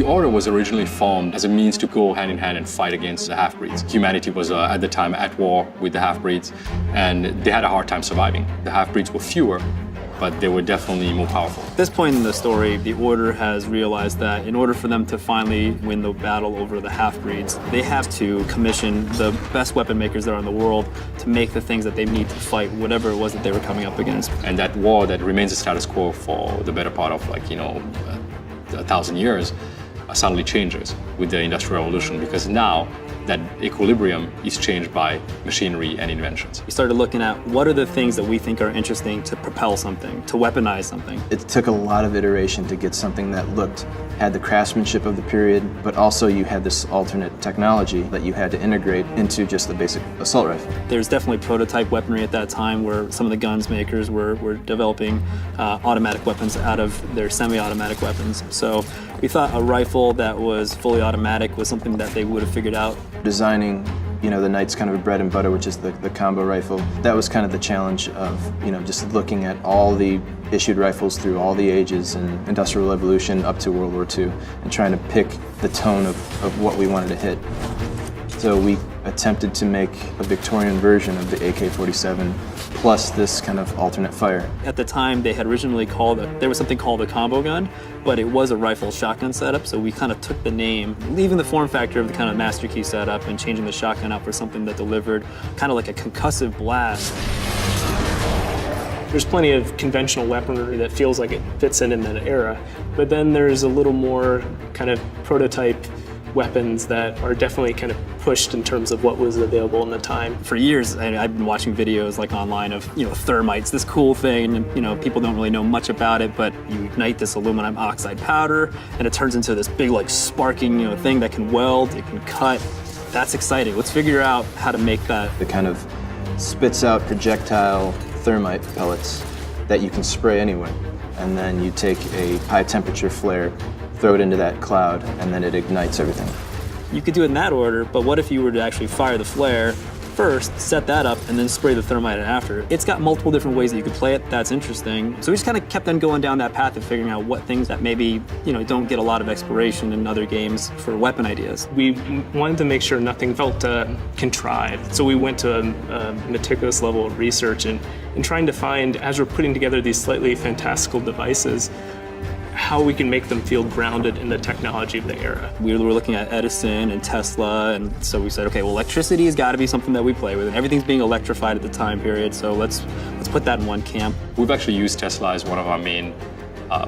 The Order was originally formed as a means to go hand in hand and fight against the half-breeds. Humanity was at the time at war with the half-breeds, and they had a hard time surviving. The half-breeds were fewer, but they were definitely more powerful. At this point in the story, the Order has realized that in order for them to finally win the battle over the half-breeds, they have to commission the best weapon makers there are in the world to make the things that they need to fight whatever it was that they were coming up against. And that war that remains a status quo for the better part of 1,000 years suddenly changes with the Industrial Revolution, because now that equilibrium is changed by machinery and inventions. We started looking at what are the things that we think are interesting to propel something, to weaponize something. It took a lot of iteration to get something that had the craftsmanship of the period, but also you had this alternate technology that you had to integrate into just the basic assault rifle. There's definitely prototype weaponry at that time where some of the guns makers were developing automatic weapons out of their semi-automatic weapons. So we thought a rifle that was fully automatic was something that they would have figured out. Designing, the Knight's kind of a bread and butter, which is the combo rifle. That was kind of the challenge of, just looking at all the issued rifles through all the ages and Industrial Revolution up to World War II and trying to pick the tone of what we wanted to hit. So we attempted to make a Victorian version of the AK-47 plus this kind of alternate fire. At the time, they had originally there was something called a combo gun, but it was a rifle shotgun setup, so we kind of took the name, leaving the form factor of the kind of Master Key setup and changing the shotgun out for something that delivered kind of like a concussive blast. There's plenty of conventional weaponry that feels like it fits in that era, but then there's a little more kind of prototype weapons that are definitely kind of pushed in terms of what was available in the time. For years, I've been watching videos online of, thermites, this cool thing, and people don't really know much about it, but you ignite this aluminum oxide powder, and it turns into this big, sparking, thing that can weld, it can cut. That's exciting. Let's figure out how to make that. It kind of spits out projectile thermite pellets that you can spray anywhere, and then you take a high temperature flare, throw it into that cloud, and then it ignites everything. You could do it in that order, but what if you were to actually fire the flare first, set that up, and then spray the thermite after? It's got multiple different ways that you could play it. That's interesting. So we just kind of kept on going down that path of figuring out what things that maybe, don't get a lot of exploration in other games for weapon ideas. We wanted to make sure nothing felt contrived. So we went to a meticulous level of research and trying to find, as we're putting together these slightly fantastical devices, how we can make them feel grounded in the technology of the era. We were looking at Edison and Tesla, and so we said, okay, well, electricity has got to be something that we play with, and everything's being electrified at the time period, so let's put that in one camp. We've actually used Tesla as one of our main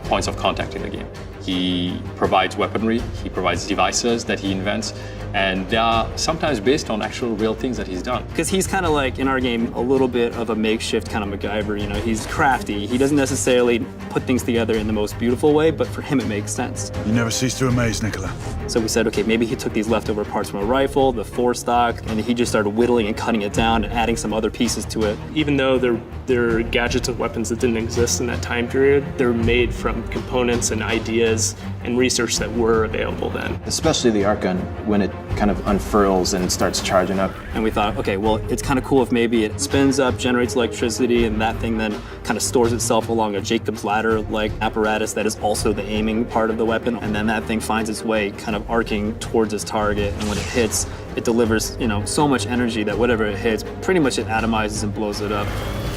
points of contact in the game. He provides weaponry, he provides devices that he invents, and they are sometimes based on actual real things that he's done. Because he's kind of like, in our game, a little bit of a makeshift kind of MacGyver, he's crafty. He doesn't necessarily put things together in the most beautiful way, but for him it makes sense. You never cease to amaze, Nicola. So we said, okay, maybe he took these leftover parts from a rifle, the forestock, and he just started whittling and cutting it down and adding some other pieces to it. Even though they're gadgets and weapons that didn't exist in that time period, they're made from components and ideas and research that were available then. Especially the arc gun, when it kind of unfurls and starts charging up. And we thought, okay, well, it's kind of cool if maybe it spins up, generates electricity, and that thing then kind of stores itself along a Jacob's ladder-like apparatus that is also the aiming part of the weapon, and then that thing finds its way kind of arcing towards its target, and when it hits, it delivers, so much energy that whatever it hits, pretty much it atomizes and blows it up.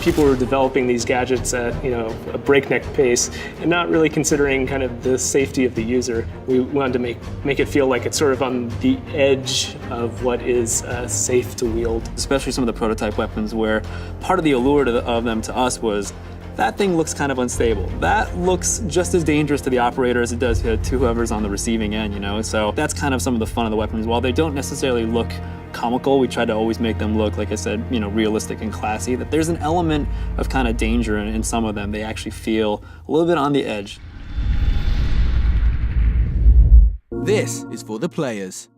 People were developing these gadgets at a breakneck pace and not really considering kind of the safety of the user. We wanted to make it feel like it's sort of on the edge of what is safe to wield. Especially some of the prototype weapons where part of the allure of them to us was that thing looks kind of unstable. That looks just as dangerous to the operator as it does to whoever's on the receiving end, So that's kind of some of the fun of the weapons. While they don't necessarily look comical, we try to always make them look, like I said, realistic and classy, that there's an element of kind of danger in some of them. They actually feel a little bit on the edge. This is for the players.